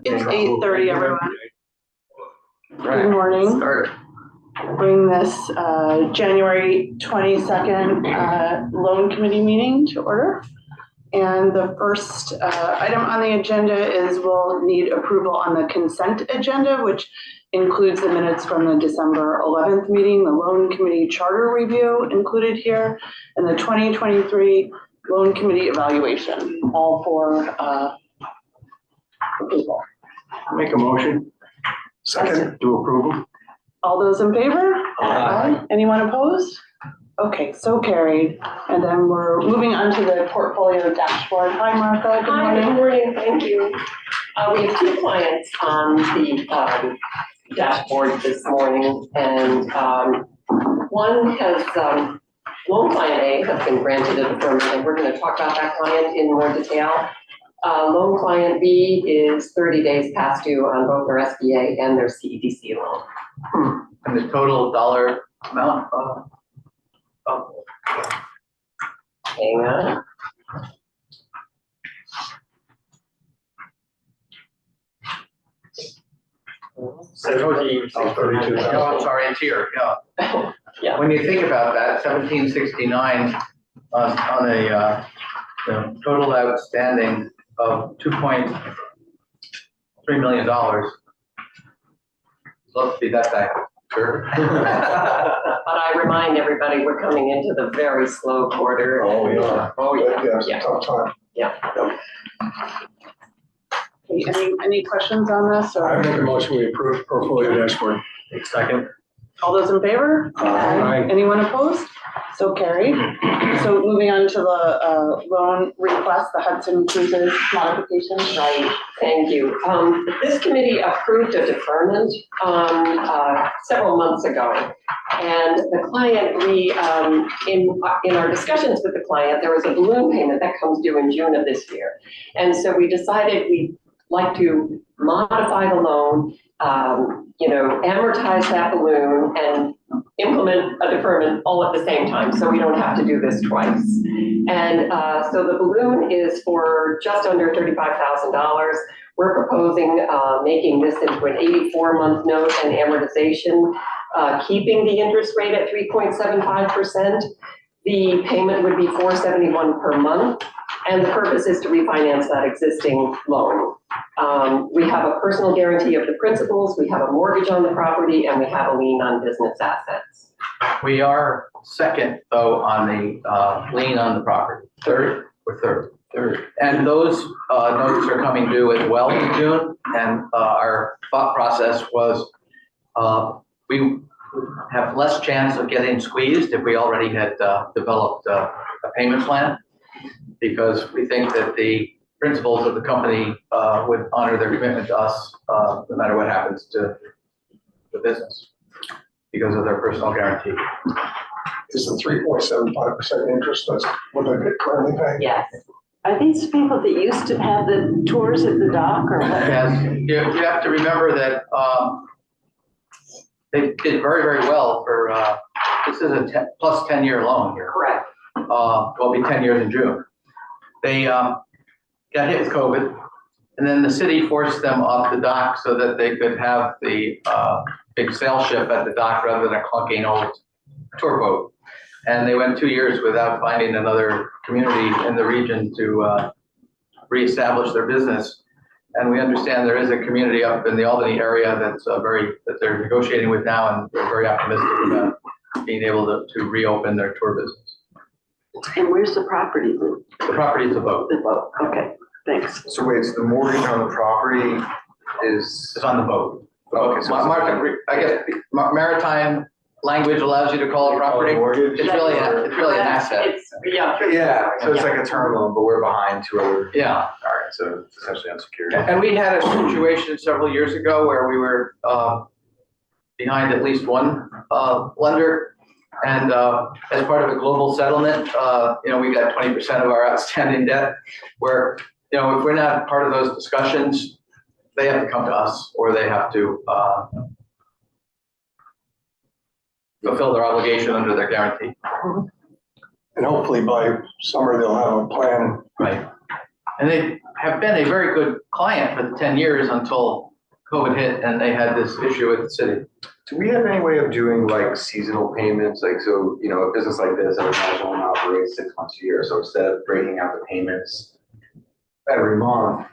It's 8:30, everyone. Right. Good morning. Start. Bring this January 22nd loan committee meeting to order. And the first item on the agenda is we'll need approval on the consent agenda, which includes the minutes from the December 11th meeting, the loan committee charter review included here, and the 2023 loan committee evaluation, all for approval. Make a motion. Second. To approval. All those in favor? Aye. Anyone opposed? Okay, so carried. And then we're moving on to the portfolio dashboard. Hi, Martha. Good Hi, good morning. morning, thank you. We have two clients on the dashboard this morning, and one has, loan client A has been granted a deferment, and we're going to talk about that client in more detail. Loan client B is 30 days past due on both their SBA and their CEDC loan. And the total dollar amount Hang on. Oh, I'm sorry, it's here, yeah. Yeah. When you think about that, 1769 on a total outstanding of $2.3 million. Love to be that back, sure. But I remind everybody, we're coming into the very slow quarter. Oh, we are. Oh, yeah. It's a tough time. Okay, any questions on this? I Or make a motion, we approve portfolio dashboard. Second. all those in favor? Aye. Anyone opposed? So carried. So moving on to the loan request, the Hudson Cruises modification. Right, thank you. This committee approved a deferment several months ago. And the client, in our discussions with the client, there was a balloon payment that comes due in June of this year. And so we decided we'd like to modify the loan, amortize that balloon and implement a deferment all at the same time, so we don't have to do this twice. And so the balloon is for just under $35,000. We're proposing making this into an 84-month note and amortization, keeping the interest rate at 3.75%. The payment would be $471 per month, and the purpose is to refinance that existing loan. We have a personal guarantee of the principals, we have a mortgage on the property, and we have a lien on business assets. We are second, though, on the lien on the property. Third or third? Third. And those notes are coming due as well in June, and our thought process was we have less chance of getting squeezed if we already had developed a payment plan, because we think that the principals of the company would honor their commitment to us no matter what happens to the business because of their personal guarantee. Is the 3.75% interest, that's what they're currently paying? Yes. Are these people that used to have the tours at the dock or what? Yes, you have to remember that they did very, very well for, this is a plus 10-year loan here. Correct. Will be 10 years in June. They got hit with COVID, and then the city forced them off the dock so that they could have the big sail ship at the dock rather than a clunking old tour boat. And they went 2 years without finding another community in the region to reestablish their business. And we understand there is a community up in the Albany area that they're negotiating with now, and they're very optimistic about being able to reopen their tour business. And where's the property? The property is a boat. The boat, okay, thanks. So wait, so the mortgage on the property is, It's on the boat. okay, so I guess maritime language allows you to call it property. mortgage? It's really an asset. Yeah, so it's like a term loan, but we're behind two other. Yeah. All right, so it's essentially unsecured. And we had a situation several years ago where we were behind at least one lender. And as part of a global settlement, we got 20% of our outstanding debt, where, if we're not part of those discussions, they have to come to us, or they have to fulfill their obligation under their guarantee. And hopefully by summer, they'll have a plan Right. And they have been a very good client for the 10 years until COVID hit and they had this issue with the city. Do we have any way of doing like seasonal payments? Like, so, you know, a business like this, I would imagine will operate 6 months a year. So instead of breaking out the payments every month,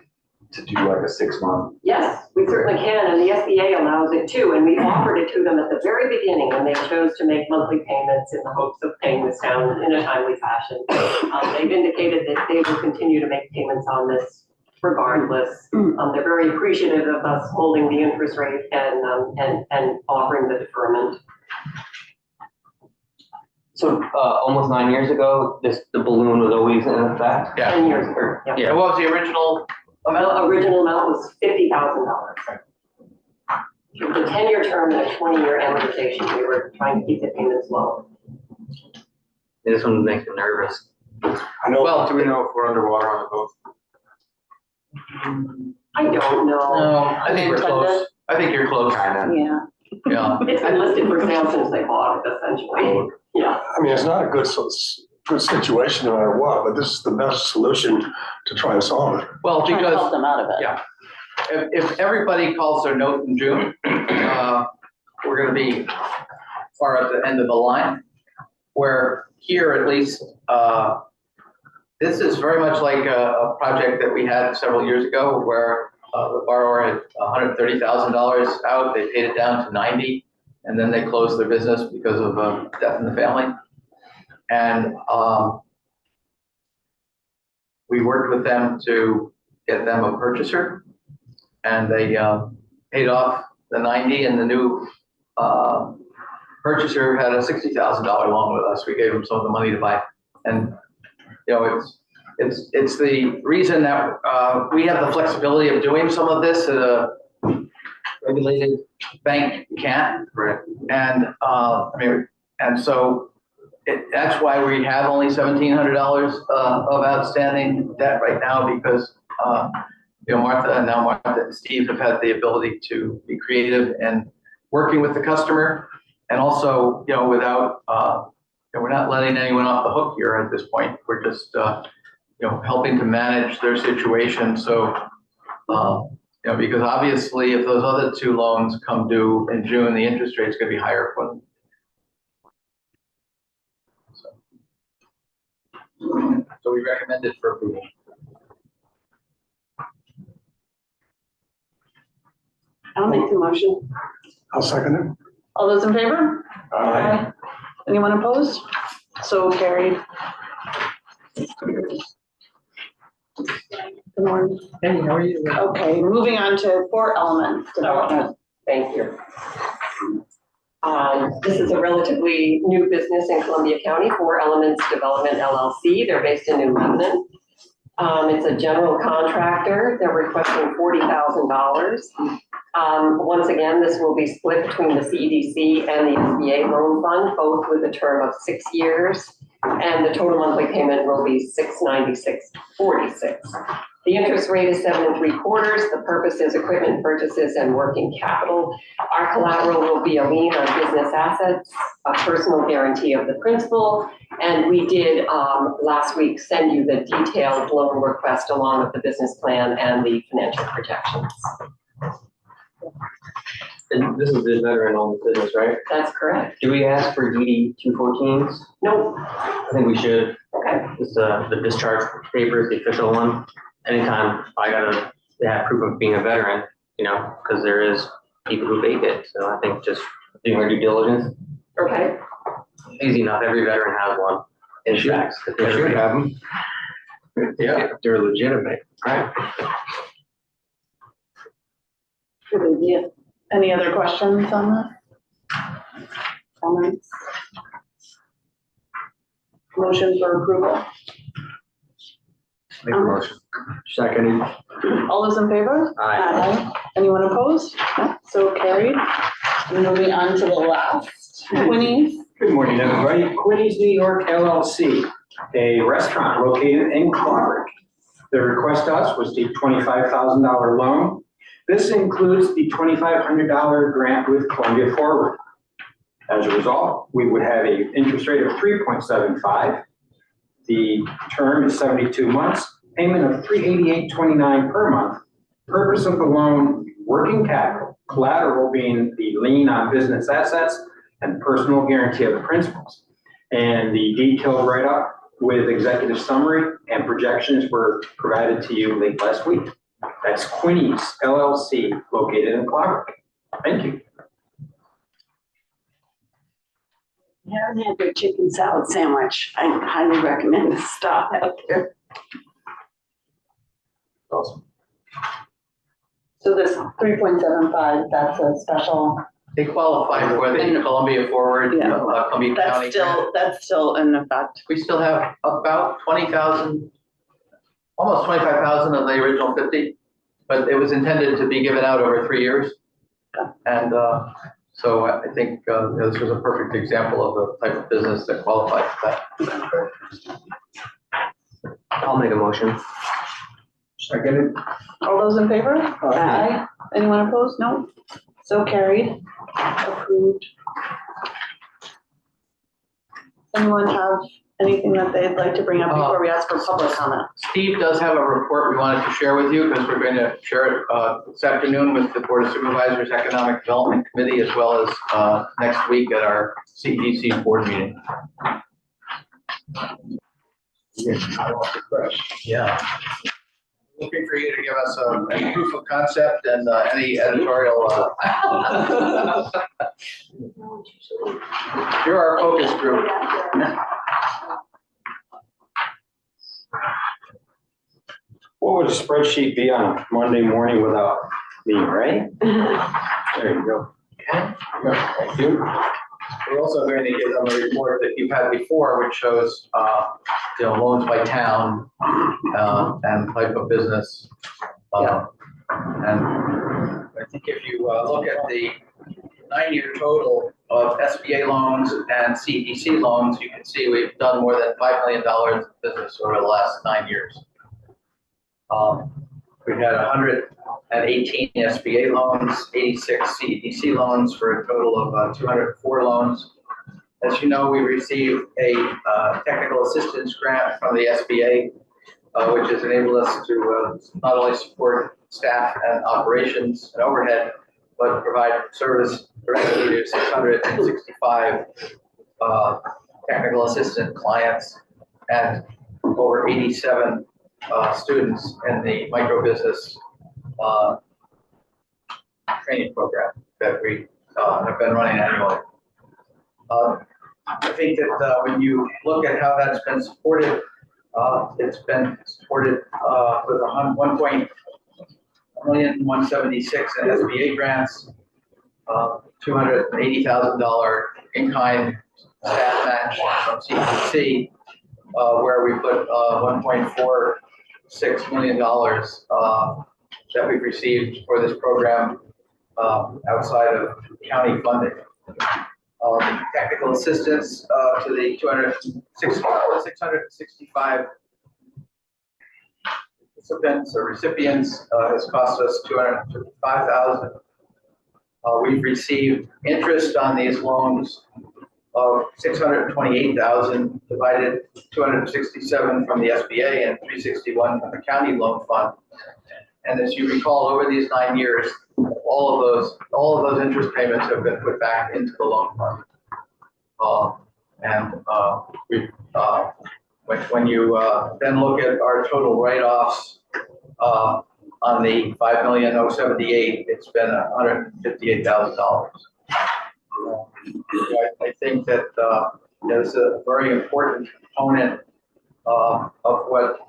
to do like a 6 month. Yes, we certainly can, and the SBA allows it too, and we offered it to them at the very beginning when they chose to make monthly payments in the hopes of paying this down in a timely fashion. They've indicated that they will continue to make payments on this regardless. They're very appreciative of us holding the interest rate and offering the deferment. So, almost 9 years ago, the balloon was always in effect? Yeah. 10 years ago, yeah. Yeah. What was the original amount? The original amount was $50,000. The 10-year term and a 20-year amortization, we were trying to keep the payments low. This one makes me nervous. I know, Well, do we know if we're underwater on the boat? I don't know. No, I think we're close. I think you're close. Kinda. Yeah. Yeah. It's been listed for sale since they bought it, essentially. Yeah. I mean, it's not a good situation no matter what, but this is the best solution to try and solve it. Well, Trying to help because them out of it. yeah. If everybody calls their note in June, we're gonna be far at the end of the line. Where here at least, this is very much like a project that we had several years ago where the borrower had $130,000 out, they paid it down to 90, and then they closed their business because of death in the family. And we worked with them to get them a purchaser, and they paid off the 90, and the new purchaser had a $60,000 loan with us. We gave them some of the money to buy, and you know, it's the reason that we have the flexibility of doing some of this that a regulated bank can't. Right. And I mean, and so that's why we have only $1,700 of outstanding debt right now, because you know, Martha and Steve have had the ability to be creative and working with the customer, and also, you know, without and we're not letting anyone off the hook here at this point. We're just you know, helping to manage their situation. So you know, because obviously if those other two loans come due in June, the interest rate's gonna be higher for them. So we recommend it for approval. I'll make the motion. I'll second All those in favor? it. Aye. Anyone opposed? So carried. Good morning. Hey, how are you? Okay, moving on to 4 Elements Development. Thank you. This is a relatively new business in Columbia County, 4 Elements Development LLC. They're based in New Lebanon. It's a general contractor. They're requesting $40,000. Once again, this will be split between the CEDC and the SBA loan fund, both with a term of 6 years. And the total monthly payment will be $696.46. The interest rate is 7 3/4. The purpose is equipment purchases and working capital. Our collateral will be a lien on business assets, a personal guarantee of the principal. And we did last week send you the detailed loan request along with the business plan and the financial projections. And this is the veteran-owned business, right? That's correct. Do we ask for DD 214s? Nope. I think we should. Okay. This the discharge paper is the official one. Anytime I gotta have proof of being a veteran, you know, because there is people who fake it. So I think just doing our due diligence, Okay. easy enough. Every veteran has one. In fact, They should have them. Yeah. They're legitimate. right? Good idea. Any other questions on this? Comments? Motion for approval. Make a motion. Second. All those in favor? Aye. Anyone opposed? No? So carried. Moving on to the last, Winnie's. Good morning, everybody. Quinny's New York LLC, a restaurant located in Clark. The request to us was the $25,000 loan. This includes the $2,500 grant with Columbia Forward. As a result, we would have an interest rate of 3.75. The term is 72 months, payment of $388.29 per month. Purpose of the loan, working capital, collateral being the lien on business assets and personal guarantee of the principals. And the detailed write-up with executive summary and projections were provided to you late last week. That's Quinny's LLC, located in Clover. Thank you. If you haven't had their chicken salad sandwich, I highly recommend to stop out there. Awesome. So this 3.75, that's a special, They qualify for the Columbia Forward, Yeah. Columbia County. that's still in effect. We still have about 20,000, almost 25,000 of the original 50, but it was intended to be given out over 3 years. And so I think this was a perfect example of the type of business that qualifies for that. I'll make a motion. Seconded. All those in favor? Aye. Anyone opposed? No? So carried, approved. Anyone have anything that they'd like to bring up before we ask for public comment? Steve does have a report we wanted to share with you because we're going to share it this afternoon with the Board of Supervisors Economic Development Committee as well as next week at our CEDC board meeting. Yeah. Looking for you to give us a proof of concept and any editorial. You're our focus group. What would a spreadsheet be on a Monday morning without me, right? There you go. Thank you. We're also going to give them a report that you've had before, which shows, loans by town and type of business. And I think if you look at the 9-year total of SBA loans and CEDC loans, you can see we've done more than $5 million of business over the last 9 years. We've had 118 SBA loans, 86 CEDC loans for a total of 204 loans. As you know, we received a technical assistance grant from the SBA, which has enabled us to not only support staff and operations and overhead, but provide service directly to 665 technical assistant clients and over 87 students in the micro business training program that we have been running annually. I think that when you look at how that's been supported, it's been supported with $1.176 in SBA grants, $280,000 in-kind staff match from CEDC, where we put $1.46 million that we've received for this program outside of county funding. Technical assistance to the 665 participants or recipients has cost us $255,000. We've received interest on these loans of $628,000, divided 267 from the SBA and 361 from the county loan fund. And as you recall, over these 9 years, all of those interest payments have been put back into the loan fund. When you then look at our total write-offs on the $5,078,000, it's been $158,000. I think that is a very important component of what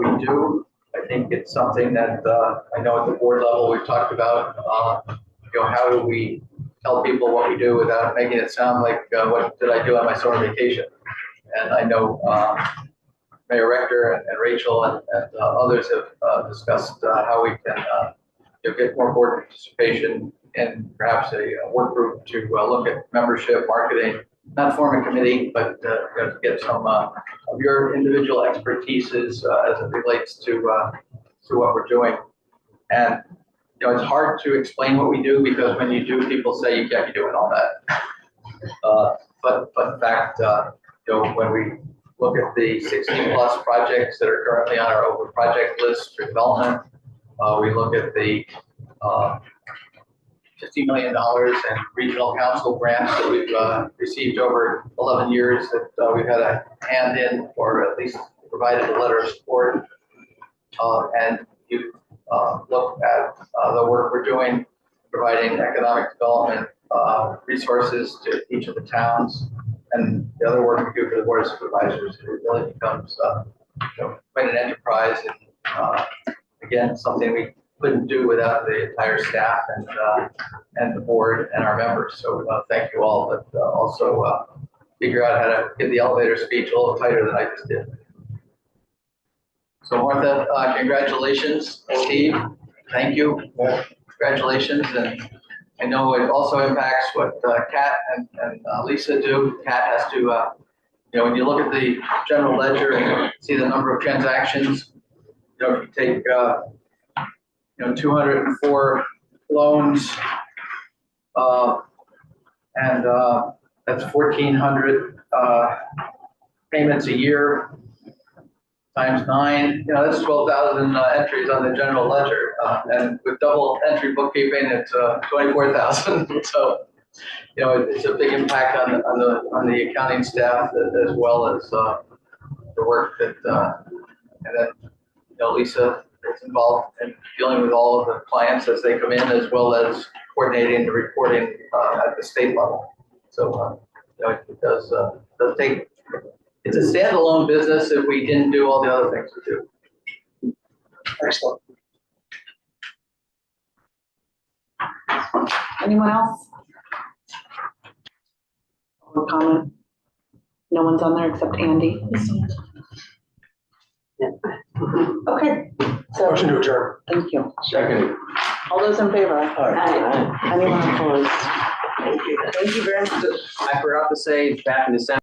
we do. I think it's something that I know at the board level we've talked about. How do we tell people what we do without making it sound like what did I do on my summer vacation? And I know Mayor Rector and Rachel and others have discussed how we can get more board participation and perhaps a work group to look at membership, marketing, not form a committee, but to get some of your individual expertises as it relates to what we're doing. And it's hard to explain what we do because when you do, people say you can't be doing all that. But in fact, when we look at the 60+ projects that are currently on our open project list for development. We look at the $50 million in regional council grants that we've received over 11 years that we've had a hand in, or at least provided a letter of support. And you look at the work we're doing, providing economic development resources to each of the towns, and the other work we do for the Board of Supervisors. It really becomes quite an enterprise, and again, something we couldn't do without the entire staff and the board and our members. So thank you all, but also figure out how to give the elevator speech a little tighter than I just did. So Martha, congratulations. Steve, thank you. Congratulations. And I know it also impacts what Kat and Lisa do. Kat has to, when you look at the general ledger and see the number of transactions, if you take 204 loans, and that's 1,400 payments a year times 9. That's 12,000 entries on the general ledger, and with double entry bookkeeping, it's 24,000. So, it's a big impact on the accounting staff as well as the work that, and then Lisa is involved in dealing with all of the clients as they come in, as well as coordinating the reporting at the state level. So it does take. It's a standalone business if we didn't do all the other things we do. Excellent. Anyone else? One comment? No one's on there except Andy. Okay, so Motion to adjourn. thank you. Second. All those in favor? Aye. Anyone opposed? Thank you. Thank you very much. I forgot to say back in December.